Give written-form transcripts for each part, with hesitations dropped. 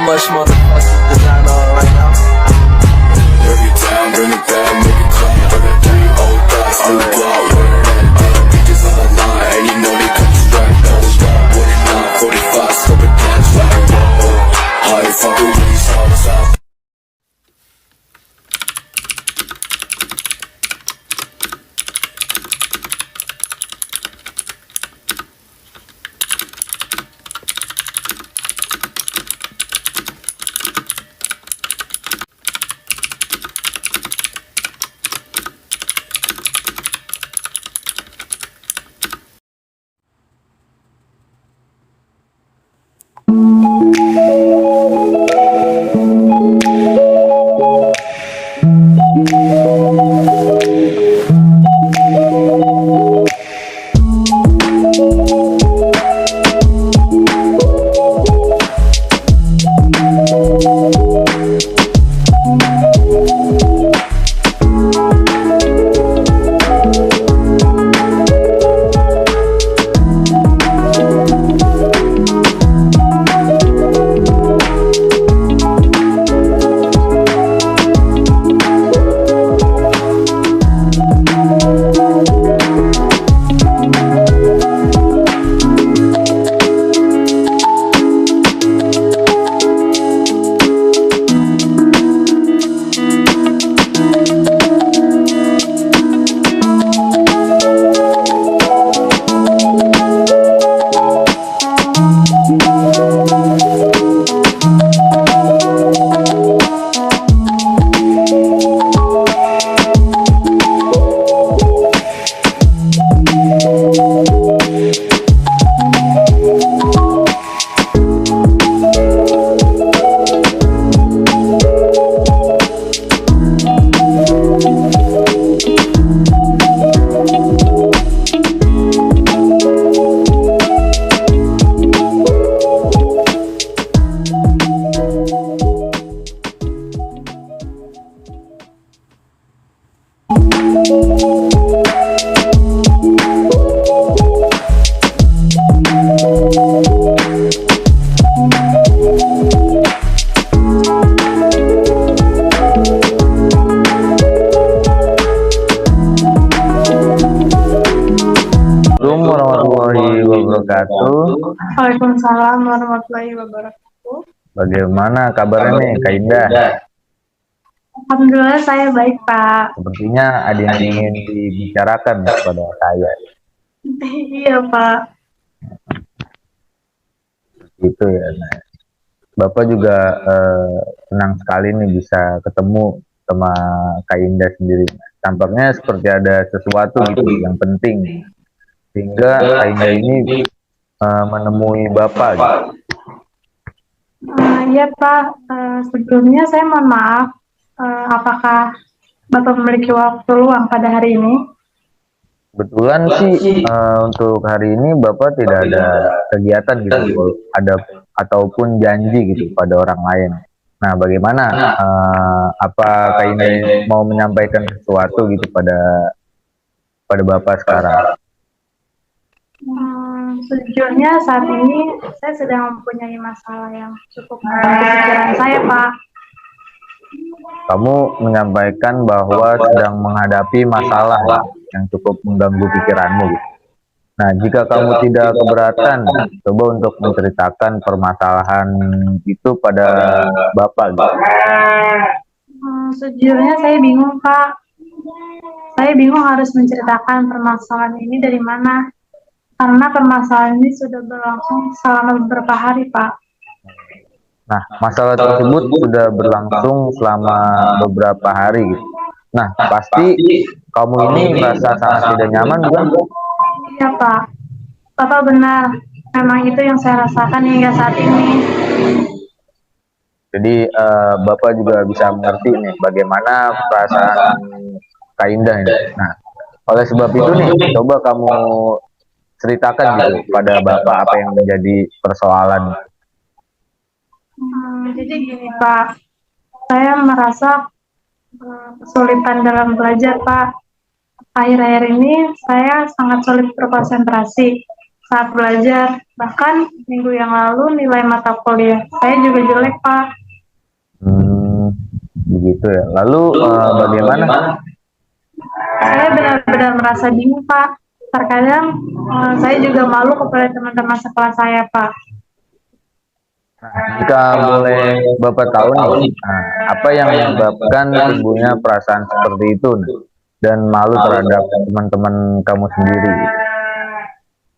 much motherfucking designer right now. Break it down, bring it back, make it clap. I got 3 old thoughts, new block, where that damn bitches on the line, and you know they come straight. Hold up, what it not, 45, scope it down, right, whoa. How you fucking with these songs out? Warahmatullahi wabarakatuh. Waalaikumsalam warahmatullahi wabarakatuh. Bagaimana kabarnya nih Kak Indah? Alhamdulillah saya baik, Pak. Sepertinya ada yang ingin dibicarakan kepada saya. Iya, Pak. Gitu ya. Nah, Bapak juga senang sekali nih bisa ketemu sama Kak Indah sendiri. Tampaknya seperti ada sesuatu gitu yang penting. Sehingga Kak Indah ini menemui Bapak gitu. Iya, Pak. Sebelumnya saya mohon maaf. Apakah Bapak memiliki waktu luang pada hari ini? Kebetulan sih untuk hari ini Bapak tidak ada kegiatan gitu, ada ataupun janji gitu pada orang lain. Nah, bagaimana? Apa Kak Indah mau menyampaikan sesuatu gitu pada Bapak sekarang? Sejujurnya saat ini saya sedang mempunyai masalah yang cukup mengganggu pikiran saya, Pak. Kamu menyampaikan bahwa sedang menghadapi masalah yang cukup mengganggu pikiranmu gitu. Nah, jika kamu tidak keberatan, coba untuk menceritakan permasalahan itu pada Bapak gitu. Sejujurnya saya bingung, Pak. Saya bingung harus menceritakan permasalahan ini dari mana. Karena permasalahan ini sudah berlangsung selama beberapa hari, Pak. Nah, masalah tersebut sudah berlangsung selama beberapa hari gitu. Nah, pasti kamu ini merasa sangat tidak nyaman, bukan? Iya, Pak. Bapak benar. Memang itu yang saya rasakan hingga saat ini. Jadi, Bapak juga bisa mengerti nih bagaimana perasaan Kak Indah ini. Nah, oleh sebab itu nih, coba kamu ceritakan gitu pada Bapak apa yang menjadi persoalan. Jadi gini, Pak. Saya merasa kesulitan dalam belajar, Pak. Akhir-akhir ini saya sangat sulit berkonsentrasi. saat belajar. Bahkan minggu yang lalu nilai mata kuliah saya juga jelek, Pak. Begitu ya. Lalu bagaimana? Saya benar-benar merasa bingung, Pak. Terkadang saya juga malu kepada teman-teman sekelas saya, Pak. Jika boleh Bapak tahu nih, apa yang menyebabkan timbulnya perasaan seperti itu nih, dan malu terhadap teman-teman kamu sendiri?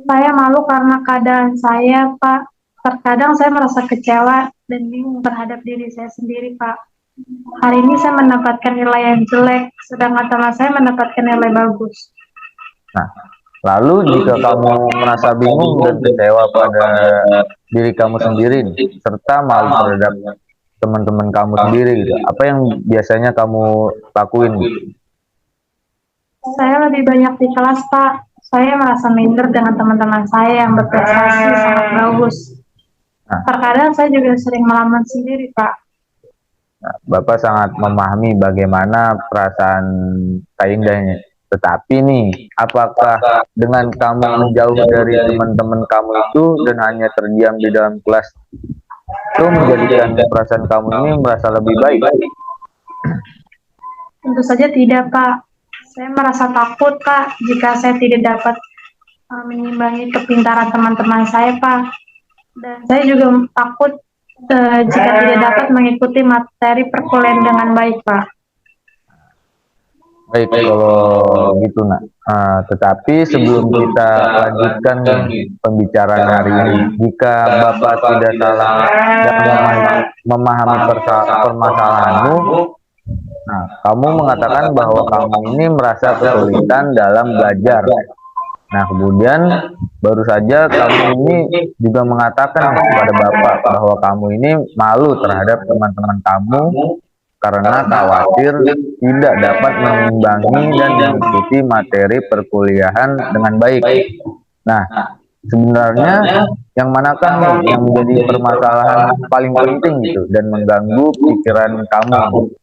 Saya malu karena keadaan saya, Pak. Terkadang saya merasa kecewa dan bingung terhadap diri saya sendiri, Pak. Hari ini saya mendapatkan nilai yang jelek, sedangkan teman saya mendapatkan nilai bagus. Nah, lalu jika kamu merasa bingung dan kecewa pada diri kamu sendiri nih, serta malu terhadap teman-teman kamu sendiri gitu, apa yang biasanya kamu lakuin gitu? Saya lebih banyak di kelas, Pak. Saya merasa minder dengan teman-teman saya yang berprestasi sangat bagus. Nah, Terkadang saya juga sering melamun sendiri, Pak. Bapak sangat memahami bagaimana perasaan Kak Indah ini. Tetapi nih, apakah dengan kamu menjauh dari teman-teman kamu itu dan hanya terdiam di dalam kelas itu menjadikan perasaan kamu ini merasa lebih baik? Tentu saja tidak, Pak. Saya merasa takut, Pak, jika saya tidak dapat mengimbangi kepintaran teman-teman saya, Pak. Dan saya juga takut jika tidak dapat mengikuti materi perkuliahan dengan baik, Pak. Baik, kalau gitu nak. Tetapi sebelum kita lanjutkan pembicaraan hari ini, jika Bapak tidak salah dan memahami permasalahanmu, nah, kamu mengatakan bahwa kamu ini merasa kesulitan dalam belajar. Nah, kemudian baru saja kamu ini juga mengatakan kepada Bapak bahwa kamu ini malu terhadap teman-teman kamu karena khawatir tidak dapat mengimbangi dan mengikuti materi perkuliahan dengan baik. Nah, sebenarnya yang manakah nih yang menjadi permasalahan paling penting gitu dan mengganggu pikiran kamu?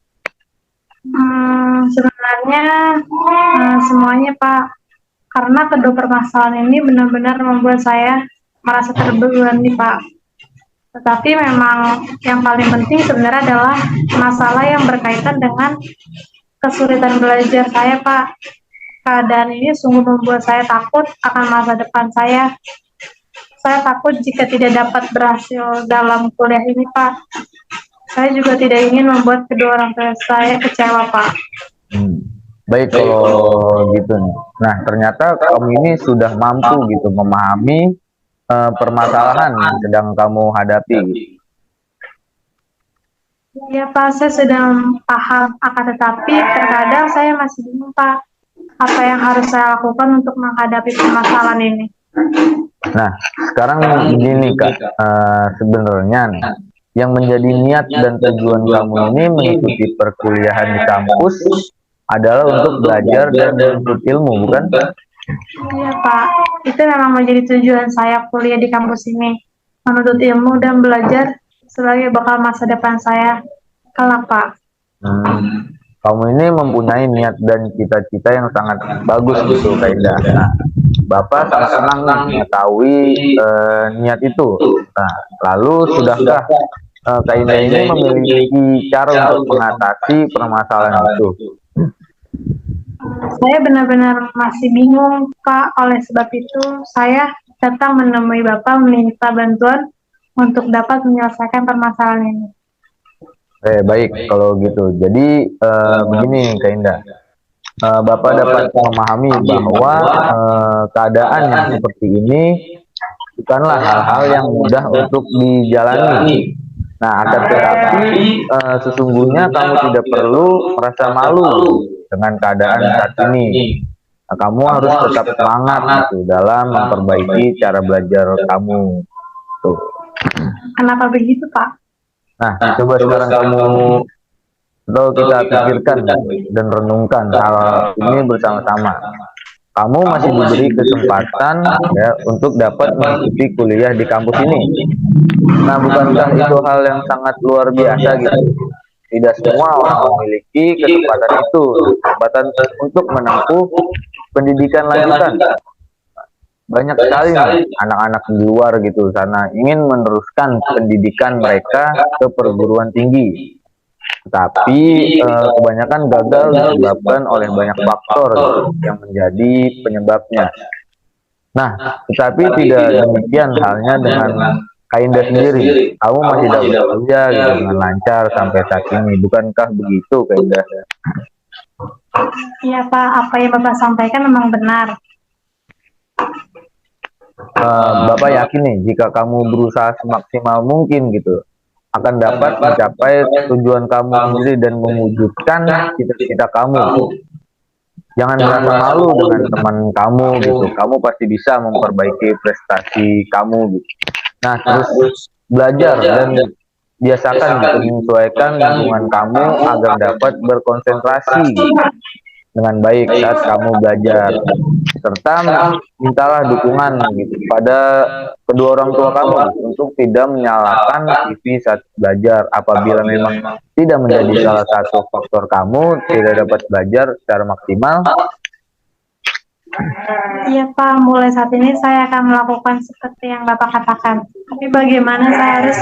Sebenarnya semuanya, Pak. Karena kedua permasalahan ini benar-benar membuat saya merasa terbebani, Pak. Tetapi memang yang paling penting sebenarnya adalah masalah yang berkaitan dengan kesulitan belajar saya, Pak. Keadaan ini sungguh membuat saya takut akan masa depan saya. Saya takut jika tidak dapat berhasil dalam kuliah ini, Pak. Saya juga tidak ingin membuat kedua orang tua saya kecewa, Pak. Baik, kalau gitu nih. Nah, ternyata kamu ini sudah mampu gitu memahami permasalahan yang sedang kamu hadapi. Ya, Pak, saya sedang paham, akan tetapi terkadang saya masih bingung, Pak, apa yang harus saya lakukan untuk menghadapi permasalahan ini. Nah, sekarang begini Kak, sebenarnya nih, yang menjadi niat dan tujuan kamu ini mengikuti perkuliahan di kampus adalah untuk belajar dan menuntut ilmu, bukan? Iya, Pak, itu memang menjadi tujuan saya kuliah di kampus ini, menuntut ilmu dan belajar sebagai bekal masa depan saya kelak, Pak. Kamu ini mempunyai niat dan cita-cita yang sangat bagus gitu, Kak Indah. Nah, Bapak sangat senang mengetahui niat itu. Nah, lalu sudahkah Kak Indah ini memiliki cara untuk mengatasi permasalahan itu? Saya benar-benar masih bingung, Pak. Oleh sebab itu, saya datang menemui Bapak meminta bantuan untuk dapat menyelesaikan permasalahan ini. Baik, kalau gitu. Jadi begini, Kak Indah. Bapak dapat memahami bahwa keadaan yang seperti ini bukanlah hal-hal yang mudah untuk dijalani. Nah, akan tetapi sesungguhnya kamu tidak perlu merasa malu dengan keadaan saat ini. Nah, kamu harus tetap semangat gitu dalam memperbaiki cara belajar kamu. Tuh. Kenapa begitu, Pak? Nah, coba sekarang kamu atau kita pikirkan dan renungkan hal ini bersama-sama. Kamu masih diberi kesempatan ya untuk dapat mengikuti kuliah di kampus ini. Nah, bukankah itu hal yang sangat luar biasa gitu? Tidak semua orang memiliki kesempatan itu, kesempatan untuk menempuh pendidikan lanjutan. banyak sekali nih anak-anak di luar gitu sana ingin meneruskan pendidikan mereka ke perguruan tinggi, tapi kebanyakan gagal disebabkan oleh banyak faktor gitu, yang menjadi penyebabnya. Nah, tetapi tidak demikian halnya dengan Kak Indah sendiri. Kamu masih dapat kuliah gitu dengan lancar sampai saat ini, bukankah begitu, Kak Indah? Iya Pak, apa yang Bapak sampaikan memang benar. Bapak yakin nih jika kamu berusaha semaksimal mungkin gitu akan dapat mencapai tujuan kamu sendiri dan mewujudkan cita-cita kamu. Jangan merasa malu dengan teman kamu gitu. Kamu pasti bisa memperbaiki prestasi kamu gitu. Nah, terus belajar dan biasakan gitu menyesuaikan lingkungan kamu agar dapat berkonsentrasi gitu dengan baik saat kamu belajar, serta mintalah dukungan gitu pada kedua orang tua kamu gitu, untuk tidak menyalakan TV saat belajar. Apabila memang tidak menjadi salah satu faktor kamu tidak dapat belajar secara maksimal. Iya Pak, mulai saat ini saya akan melakukan seperti yang Bapak katakan. Tapi bagaimana saya harus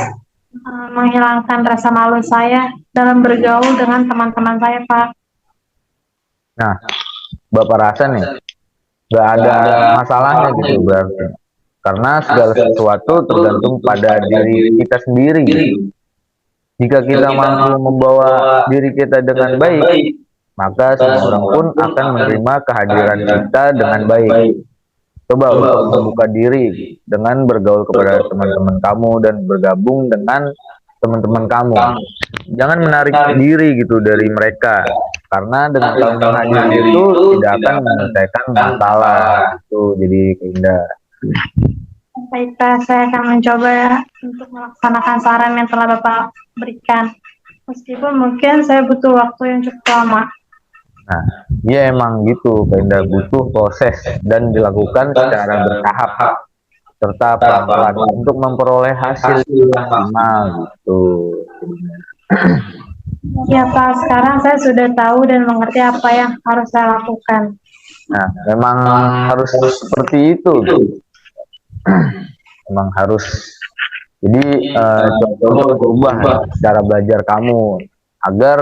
menghilangkan rasa malu saya dalam bergaul dengan teman-teman saya Pak? Nah, Bapak rasa nih gak ada masalahnya gitu berarti, karena segala sesuatu tergantung pada diri kita sendiri. Jika kita mampu membawa diri kita dengan baik, maka semua orang pun akan menerima kehadiran kita dengan baik. Coba untuk membuka diri dengan bergaul kepada teman-teman kamu dan bergabung dengan teman-teman kamu. Jangan menarik diri gitu dari mereka, karena dengan kamu menarik diri itu tidak akan menyelesaikan masalah itu. Jadi Indah. Baiklah, saya akan mencoba ya untuk melaksanakan saran yang telah Bapak berikan. Meskipun mungkin saya butuh waktu yang cukup lama. Nah, ya emang gitu, Indah, butuh proses dan dilakukan secara bertahap serta pelan-pelan untuk memperoleh hasil yang maksimal gitu. Ya Pak, sekarang saya sudah tahu dan mengerti apa yang harus saya lakukan. Nah, memang harus seperti itu. Memang harus. Jadi coba berubah cara belajar kamu agar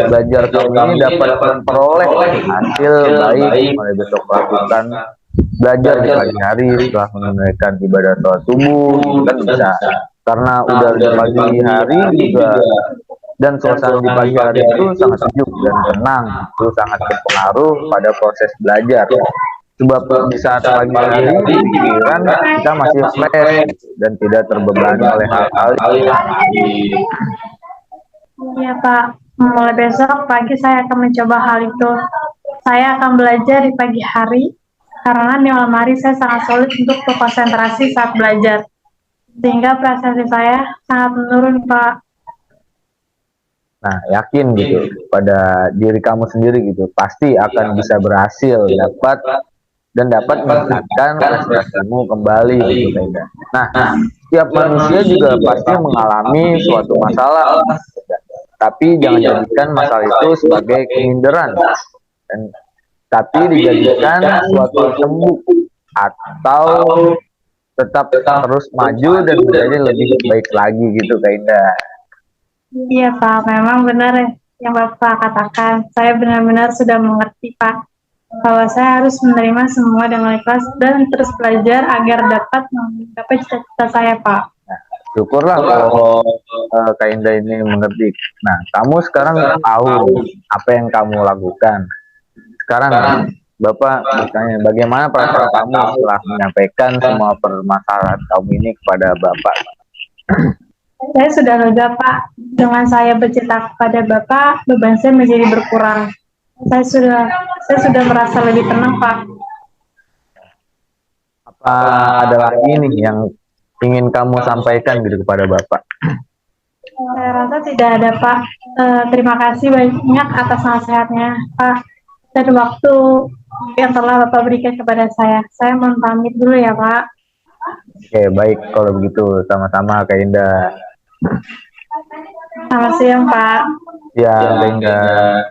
belajar kamu ini dapat memperoleh hasil baik. Mulai besok lakukan belajar di pagi hari setelah menunaikan ibadah sholat subuh kan bisa, karena udah di pagi hari juga dan suasana di pagi hari itu sangat sejuk dan tenang, itu sangat berpengaruh pada proses belajar. Sebab di saat pagi hari pikiran kita masih fresh dan tidak terbebani oleh hal-hal yang Iya Pak, mulai besok pagi saya akan mencoba hal itu. Saya akan belajar di pagi hari karena di malam hari saya sangat sulit untuk berkonsentrasi saat belajar, sehingga prestasi saya sangat menurun Pak. Nah, yakin gitu pada diri kamu sendiri gitu, pasti akan bisa berhasil dapat meningkatkan prestasimu kembali gitu Kak. Nah, setiap manusia juga pasti mengalami suatu masalah, tapi jangan jadikan masalah itu sebagai keminderan, tapi dijadikan suatu cembuk atau tetap terus maju dan menjadi lebih baik lagi gitu Kak Indah. Iya Pak, memang benar yang Bapak katakan. Saya benar-benar sudah mengerti Pak, bahwa saya harus menerima semua dengan ikhlas dan terus belajar agar dapat mencapai cita-cita saya Pak. Nah, syukurlah kalau Kak Indah ini mengerti. Nah, kamu sekarang tahu apa yang kamu lakukan. Sekarang Bapak bertanya, bagaimana perasaan kamu setelah menyampaikan semua permasalahan kamu ini kepada Bapak? Saya sudah lega Pak, dengan saya bercerita kepada Bapak, beban saya menjadi berkurang. Saya sudah merasa lebih tenang Pak. Apa ada lagi nih yang ingin kamu sampaikan gitu kepada Bapak? Saya rasa tidak ada Pak. Terima kasih banyak atas nasihatnya Pak dan waktu yang telah Bapak berikan kepada saya. Saya mohon pamit dulu ya Pak. Oke, baik kalau begitu, sama-sama Kak Indah. Selamat siang Pak. Ya, Kak Indah.